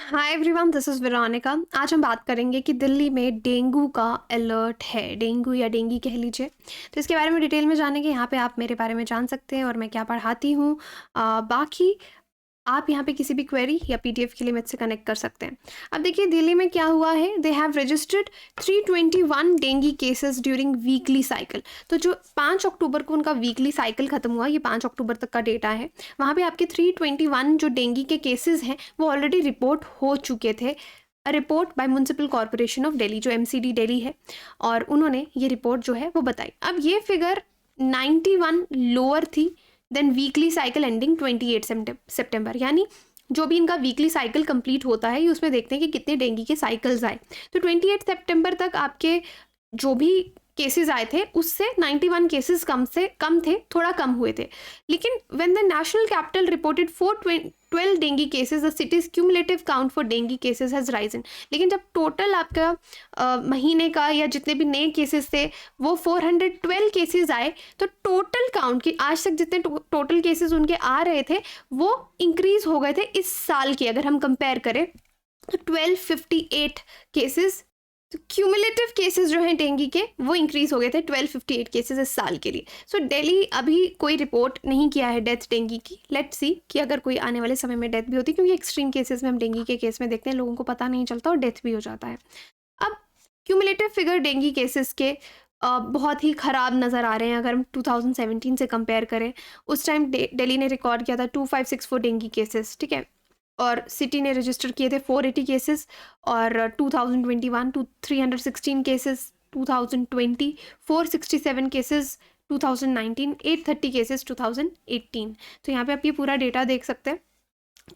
Hi everyone, this is Veronica. आज हम बात करेंगे कि दिल्ली में डेंगू का अलर्ट है, डेंगू या डेंगी कह लीजिए। तो इसके बारे में डिटेल में जानेंगे। यहाँ पे आप मेरे बारे में जान सकते हैं और मैं क्या पढ़ाती हूँ। बाकी आप यहाँ पे किसी भी क्वेरी या पीडीएफ के लिए मुझसे कनेक्ट कर सकते हैं। अब देखिए दिल्ली में क्या हुआ है। They have registered 321 dinghy cases during weekly cycle. तो जो 5 अक्टूबर को उनका वीकली साइकिल खत्म हुआ, ये 5 अक्टूबर तक का डेटा है। वहाँ पे आपके 321 जो डेंगी के केसेस हैं वो ऑलरेडी रिपोर्ट हो चुके थे। Report by municipal corporation of Delhi, जो एमसीडी दिल्ली है, और उन्होंने ये रिपोर्ट जो है वो बताई। अब ये फिगर 91 लोअर थी देन वीकली साइकिल एंडिंग 28 सितंबर, यानी जो भी इनका वीकली साइकिल कंप्लीट होता है ये उसमें देखते हैं कि कितने डेंगी के साइकिल्स आए। तो 28 सितंबर तक आपके जो भी केसेस आए थे उससे 91 केसेस कम थे, थोड़ा कम हुए थे। लेकिन when the national capital reported 412 dinghy cases, the cities cumulative count for dinghy cases has risen. लेकिन जब टोटल आपका महीने का या जितने भी नए केसेस थे वो 412 केसेस आए, तो टोटल काउंट की आज तक जितने टोटल केसेस उनके आ रहे थे वो इंक्रीज हो गए थे इस साल के। अगर हम कंपेयर करें तो 1258 केसेस, तो क्यूमुलेटिव केसेस जो हैं डेंगी के वो इंक्रीज हो गए थे 1258 केसेस इस साल के लिए। सो दिल्ली अभी कोई रिपोर्ट नहीं किया है डेथ डेंगी की। लेट्स सी कि अगर कोई आने वाले समय में डेथ भी होती, क्योंकि एक्सट्रीम केसेस में हम डेंगी के केस में देखते हैं लोगों को पता नहीं चलता और डेथ भी हो जाता है। अब क्यूमुलेटिव फिगर डेंगी केसेस के बहुत ही ख़राब नज़र आ रहे हैं। अगर हम 2017 से कंपेयर करें, उस टाइम दिल्ली ने रिकॉर्ड किया था 2564 डेंगी केसेस, ठीक है, और सिटी ने रजिस्टर किए थे 480 केसेस। और 2021 टू 316 केसेस, 2020 467 केसेस, 2019 830 केसेस, 2018। तो यहाँ पे आप ये पूरा डेटा देख सकते हैं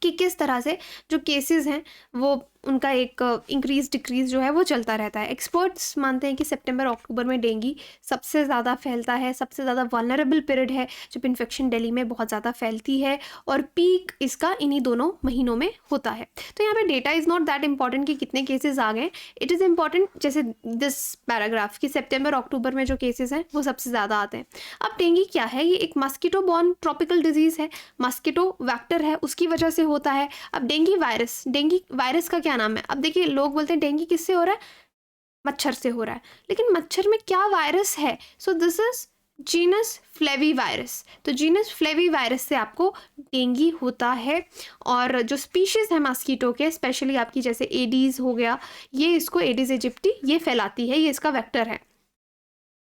कि किस तरह से जो केसेस हैं वो उनका एक इंक्रीज डिक्रीज जो है वो चलता रहता है। एक्सपर्ट्स मानते हैं कि सितंबर अक्टूबर में डेंगी सबसे ज़्यादा फैलता है, सबसे ज़्यादा वल्नरेबल पीरियड है जब इन्फेक्शन दिल्ली में बहुत ज़्यादा फैलती है, और पीक इसका इन्हीं दोनों महीनों में होता है। तो यहाँ पे data is not that important कि कितने केसेस आ गए। इट इज़ इम्पॉर्टेंट जैसे दिस पैराग्राफ कि सितंबर अक्टूबर में जो केसेस हैं वो सबसे ज़्यादा आते हैं। अब डेंगी क्या है? ये एक मस्कीटो बॉर्न ट्रॉपिकल डिजीज़ है, मस्कीटो वेक्टर है, उसकी वजह से होता है। अब डेंगी वायरस का क्या नाम है? अब देखिए लोग बोलते हैं डेंगी किससे हो रहा है, मच्छर से हो रहा है, लेकिन मच्छर में क्या वायरस है? So this is genus flavi virus. तो जीनस फ्लेवी वायरस से आपको डेंगी होता है। और जो स्पीशीज़ है मस्कीटो के, स्पेशली आपकी जैसे एडीज़ हो गया, ये इसको एडीज इजिप्टी ये फैलाती है, ये इसका वेक्टर है।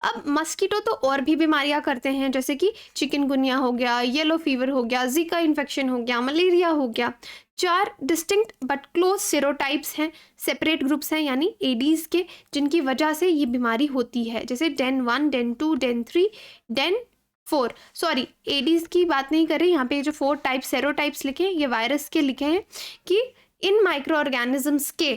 अब मस्कीटो तो और भी बीमारियां करते हैं, जैसे कि चिकनगुनिया हो गया, येलो फीवर हो गया, जीका इन्फेक्शन हो गया, मलेरिया हो गया। 4 डिस्टिंक्ट बट क्लोज सेरोटाइप्स हैं, सेपरेट ग्रुप्स हैं यानी एडीज़ के, जिनकी वजह से ये बीमारी होती है, जैसे DEN 1, DEN 2, DEN 3, DEN 4। Sorry, Aedes की बात नहीं कर रही यहाँ पे। जो 4 टाइप सेरोटाइप्स लिखे हैं ये वायरस के लिखे हैं कि इन माइक्रो ऑर्गेनिजम्स के,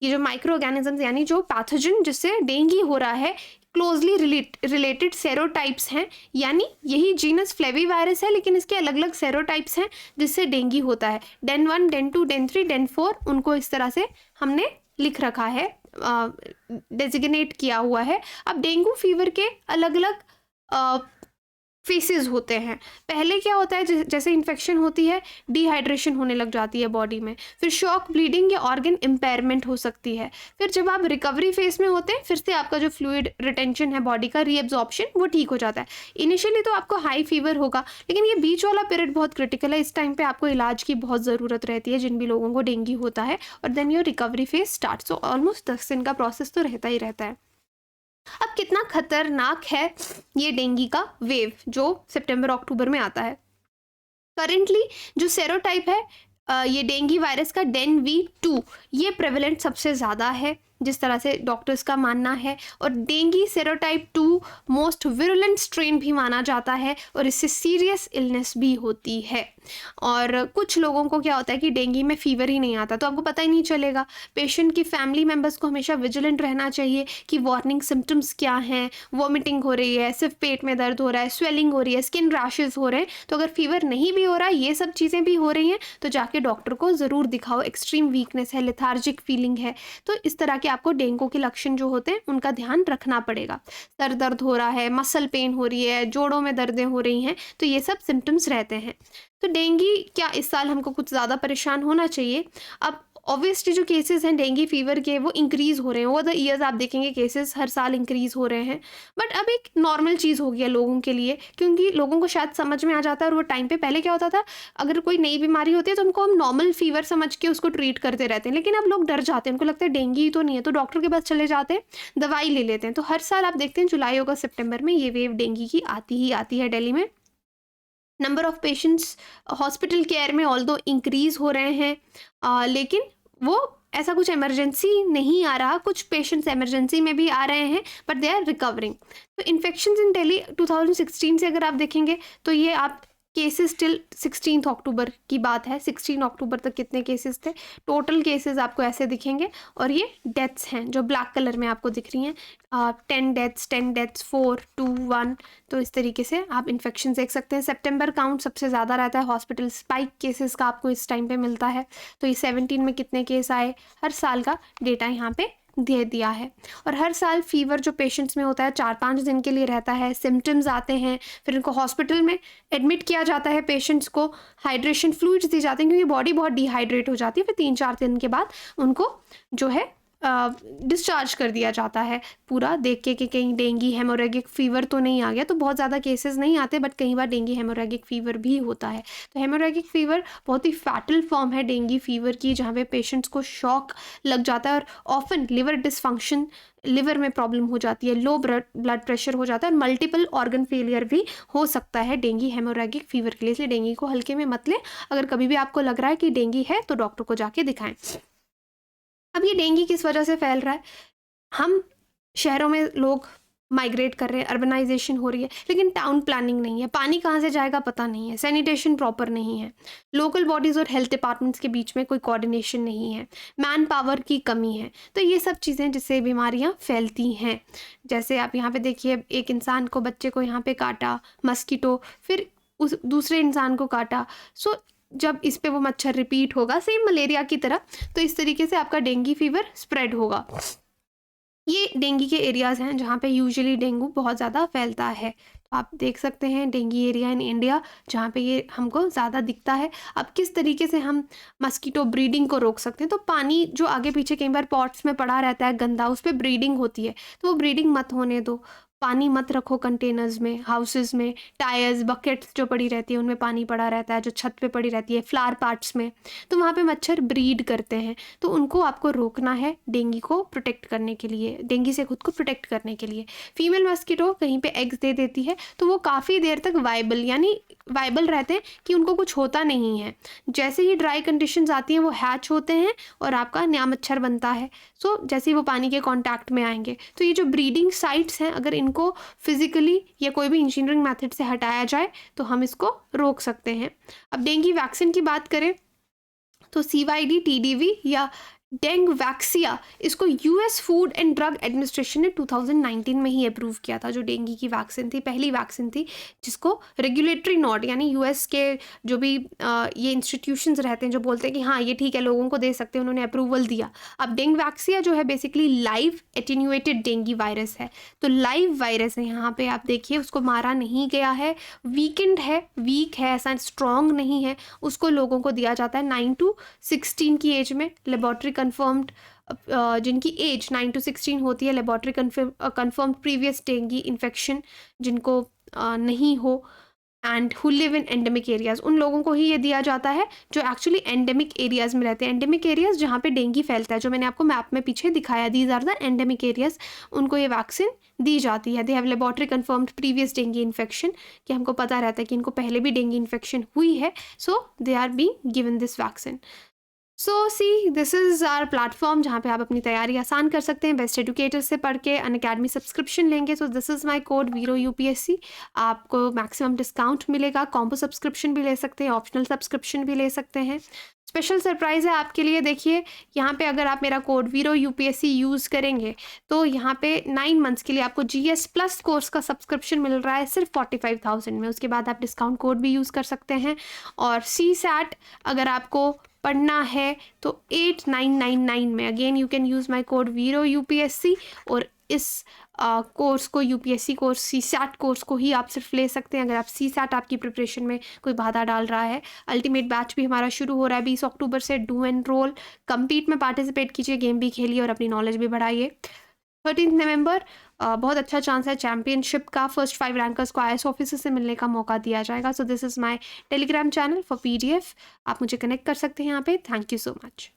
ये जो माइक्रो ऑर्गेनिजम्स यानी जो पैथोजन जिससे डेंगी हो रहा है, क्लोजली रिलेटेड सेरोटाइप्स हैं, यानी यही जीनस फ्लेवी वायरस है लेकिन इसके अलग अलग सेरोटाइप्स हैं जिससे डेंगी होता है। डेन 1, डेन 2, डेन 3, डेन 4, उनको इस तरह से हमने लिख रखा है, डेजिग्नेट किया हुआ है। अब डेंगू फीवर के अलग अलग फेसेस होते हैं। पहले क्या होता है, जैसे इन्फेक्शन होती है डिहाइड्रेशन होने लग जाती है बॉडी में, फिर शॉक, ब्लीडिंग या ऑर्गन इम्पेयरमेंट हो सकती है। फिर जब आप रिकवरी फेस में होते हैं फिर से आपका जो फ्लूइड रिटेंशन है बॉडी का, रीएब्जॉर्प्शन, वो ठीक हो जाता है। इनिशियली तो आपको हाई फीवर होगा, लेकिन ये बीच वाला पीरियड बहुत क्रिटिकल है। इस टाइम पे आपको इलाज की बहुत ज़रूरत रहती है जिन भी लोगों को डेंगी होता है, और then your recovery phase start. So almost 10 दिन का प्रोसेस तो रहता ही रहता है। अब कितना खतरनाक है ये डेंगी का वेव जो सितंबर अक्टूबर में आता है। करेंटली जो सेरोटाइप है ये डेंगी वायरस का डेन V2, ये प्रेवलेंट सबसे ज़्यादा है जिस तरह से डॉक्टर्स का मानना है, और dinghy serotype 2 most virulent strain भी माना जाता है और इससे सीरियस इलनेस भी होती है। और कुछ लोगों को क्या होता है कि डेंगी में फीवर ही नहीं आता तो आपको पता ही नहीं चलेगा। पेशेंट की फैमिली मेम्बर्स को हमेशा विजिलेंट रहना चाहिए कि वार्निंग सिम्टम्स क्या हैं। वॉमिटिंग हो रही है, सिर्फ पेट में दर्द हो रहा है, स्वेलिंग हो रही है, स्किन रैशेज हो रहे हैं, तो अगर फीवर नहीं भी हो रहा है, ये सब चीज़ें भी हो रही हैं, तो जाके डॉक्टर को ज़रूर दिखाओ। एक्सट्रीम वीकनेस है, लेथार्जिक फीलिंग है, तो इस तरह के आपको डेंगू के लक्षण जो होते हैं उनका ध्यान रखना पड़ेगा। सर दर्द हो रहा है, मसल पेन हो रही है, जोड़ों में दर्दें हो रही हैं, तो ये सब सिम्टम्स रहते हैं। तो डेंगी क्या इस साल हमको कुछ ज़्यादा परेशान होना चाहिए? अब ऑब्वियसली जो केसेस हैं डेंगू फीवर के वो इंक्रीज़ हो रहे हैं, ओवर द ईयर्स आप देखेंगे केसेस हर साल इंक्रीज़ हो रहे हैं। बट अब एक नॉर्मल चीज़ हो गई है लोगों के लिए, क्योंकि लोगों को शायद समझ में आ जाता है। और वो टाइम पे पहले क्या होता था, अगर कोई नई बीमारी होती है तो उनको हम नॉर्मल फीवर समझ के उसको ट्रीट करते रहते हैं, लेकिन अब लोग डर जाते हैं, उनको लगता है डेंगू तो नहीं है, तो डॉक्टर के पास चले जाते हैं, दवाई ले लेते हैं। तो हर साल आप देखते हैं जुलाई अगस्त सितंबर में ये वेव डेंगू की आती ही आती है दिल्ली में। Number of patients hospital care में ऑल्दो इंक्रीज हो रहे हैं, लेकिन वो ऐसा कुछ इमरजेंसी नहीं आ रहा। कुछ पेशेंट्स इमरजेंसी में भी आ रहे हैं बट दे आर रिकवरिंग। तो इन्फेक्शंस इन दिल्ली 2016 से अगर आप देखेंगे तो ये आप केसेस टिल 16 अक्टूबर की बात है, 16 अक्टूबर तक कितने केसेस थे, टोटल केसेस आपको ऐसे दिखेंगे। और ये डेथ्स हैं जो ब्लैक कलर में आपको दिख रही हैं, 10 डेथ्स 4 2 1। तो इस तरीके से आप इन्फेक्शन देख सकते हैं। सितंबर काउंट सबसे ज़्यादा रहता है हॉस्पिटल स्पाइक केसेस का, आपको इस टाइम पे मिलता है। तो ये 17 में कितने केस आए, हर साल का डेटा यहाँ पे दे दिया है। और हर साल फीवर जो पेशेंट्स में होता है 4-5 दिन के लिए रहता है, सिम्टम्स आते हैं, फिर इनको हॉस्पिटल में एडमिट किया जाता है, पेशेंट्स को हाइड्रेशन फ्लूइड्स दी जाते हैं क्योंकि बॉडी बहुत डिहाइड्रेट हो जाती है। फिर 3-4 दिन के बाद उनको जो है डिस्चार्ज कर दिया जाता है, पूरा देख के कि कहीं डेंगू हेमोरेगिक फीवर तो नहीं आ गया। तो बहुत ज़्यादा केसेस नहीं आते बट कई बार डेंगू हेमोरेगिक फीवर भी होता है। तो हेमोरेगिक फीवर बहुत ही फैटल फॉर्म है डेंगू फीवर की, जहाँ पे पेशेंट्स को शॉक लग जाता है और ऑफन लिवर डिसफंक्शन, लिवर में प्रॉब्लम हो जाती है, लो ब्लड प्रेशर हो जाता है और मल्टीपल ऑर्गन फेलियर भी हो सकता है डेंगू हेमोरेगिक फीवर के लिए। इसलिए डेंगू को हल्के में मत लें। अगर कभी भी आपको लग रहा है कि डेंगू है तो डॉक्टर को जाके दिखाएं। अब ये डेंगू किस वजह से फैल रहा है, हम शहरों में लोग माइग्रेट कर रहे हैं, अर्बनाइजेशन हो रही है, लेकिन टाउन प्लानिंग नहीं है, पानी कहाँ से जाएगा पता नहीं है, सैनिटेशन प्रॉपर नहीं है, लोकल बॉडीज़ और हेल्थ डिपार्टमेंट्स के बीच में कोई कोऑर्डिनेशन नहीं है, मैन पावर की कमी है। तो ये सब चीज़ें जिससे बीमारियाँ फैलती हैं। जैसे आप यहाँ पे देखिए, एक इंसान को, बच्चे को यहाँ पे काटा मस्कीटो, फिर उस दूसरे इंसान को काटा, सो जब इस पे वो मच्छर रिपीट होगा सेम मलेरिया की तरह, तो इस तरीके से आपका डेंगू फीवर स्प्रेड होगा। ये डेंगू के एरियाज़ हैं जहाँ पे यूजुअली डेंगू बहुत ज़्यादा फैलता है। तो आप देख सकते हैं डेंगू एरिया इन इंडिया जहाँ पे ये हमको ज़्यादा दिखता है। अब किस तरीके से हम मस्कीटो ब्रीडिंग को रोक सकते हैं, तो पानी जो आगे पीछे कई बार पॉट्स में पड़ा रहता है गंदा, उस पर ब्रीडिंग होती है, तो वो ब्रीडिंग मत होने दो। पानी मत रखो कंटेनर्स में, हाउसेस में, टायर्स बकेट्स जो पड़ी रहती है उनमें पानी पड़ा रहता है, जो छत पे पड़ी रहती है, फ्लावर पार्ट्स में, तो वहाँ पे मच्छर ब्रीड करते हैं। तो उनको आपको रोकना है डेंगू को प्रोटेक्ट करने के लिए, डेंगू से खुद को प्रोटेक्ट करने के लिए। फीमेल मस्कीटो कहीं पे एग्स दे देती है तो वो काफ़ी देर तक वाइबल रहते हैं कि उनको कुछ होता नहीं है। जैसे ही ड्राई कंडीशंस आती हैं वो हैच होते हैं और आपका नया मच्छर बनता है। सो जैसे ही वो पानी के कांटेक्ट में आएंगे, तो ये जो ब्रीडिंग साइट्स हैं अगर इनको फिजिकली या कोई भी इंजीनियरिंग मेथड से हटाया जाए तो हम इसको रोक सकते हैं। अब डेंगू वैक्सीन की बात करें तो CYD TDV या डेंगवैक्सिया, इसको US food and drug administration ने 2019 में ही अप्रूव किया था। जो डेंगू की वैक्सीन थी, पहली वैक्सीन थी जिसको रेगुलेटरी नोड, यानी US के जो भी ये इंस्टीट्यूशंस रहते हैं जो बोलते हैं कि हाँ ये ठीक है लोगों को दे सकते हैं, उन्होंने अप्रूवल दिया। अब डेंगवैक्सिया जो है basically live attenuated dengue virus है। तो लाइव वायरस है, यहाँ पे आप देखिए उसको मारा नहीं गया है, वीकेंड है, वीक है, ऐसा स्ट्रॉन्ग नहीं है। उसको लोगों को दिया जाता है 9 to 16 की एज में, लेबॉर्ट्री कन्फर्म्ड जिनकी एज 9 to 16 होती है, laboratory confirmed previous dengue infection जिनको नहीं हो, and who live in endemic areas, उन लोगों को ही ये दिया जाता है जो एक्चुअली एंडेमिक एरियाज़ में रहते हैं। एंडेमिक एरियाज़ जहाँ पे डेंगू फैलता है, जो मैंने आपको मैप में पीछे दिखाया, these are the endemic areas, उनको ये वैक्सीन दी जाती है। They have laboratory confirmed previous dengue infection, कि हमको पता रहता है कि इनको पहले भी डेंगू इन्फेक्शन हुई है, so they are being given this vaccine. So see this is our platform जहाँ पे आप अपनी तैयारी आसान कर सकते हैं बेस्ट एजुकेटर से पढ़ के। अनअकैडमी सब्सक्रिप्शन लेंगे तो दिस इज़ माय कोड वीरो UPSC, आपको मैक्सिमम डिस्काउंट मिलेगा। कॉम्बो सब्सक्रिप्शन भी ले सकते हैं, ऑप्शनल सब्सक्रिप्शन भी ले सकते हैं। स्पेशल सरप्राइज़ है आपके लिए, देखिए यहाँ पे अगर आप मेरा कोड वीरो UPSC यूज़ करेंगे तो यहाँ पे 9 मंथ्स के लिए आपको GS+ कोर्स का सब्सक्रिप्शन मिल रहा है सिर्फ 45,000 में। उसके बाद आप डिस्काउंट कोड भी यूज़ कर सकते हैं। और CSAT अगर आपको पढ़ना है तो 8999 में, again you can use my code वीरो UPSC, और इस कोर्स को, यूपीएससी कोर्स, सीसैट कोर्स को ही आप सिर्फ ले सकते हैं अगर आप सीसैट आपकी प्रिपरेशन में कोई बाधा डाल रहा है। अल्टीमेट बैच भी हमारा शुरू हो रहा है 20 अक्टूबर से। डू एनरोल, कम्पीट में पार्टिसिपेट कीजिए, गेम भी खेलिए और अपनी नॉलेज भी बढ़ाइए। 13 नवंबर बहुत अच्छा चांस है चैम्पियनशिप का। फर्स्ट 5 रैंकर्स को आईएएस ऑफिसर से मिलने का मौका दिया जाएगा। So this is my Telegram channel for PDF. आप मुझे कनेक्ट कर सकते हैं यहाँ पे। Thank you so much.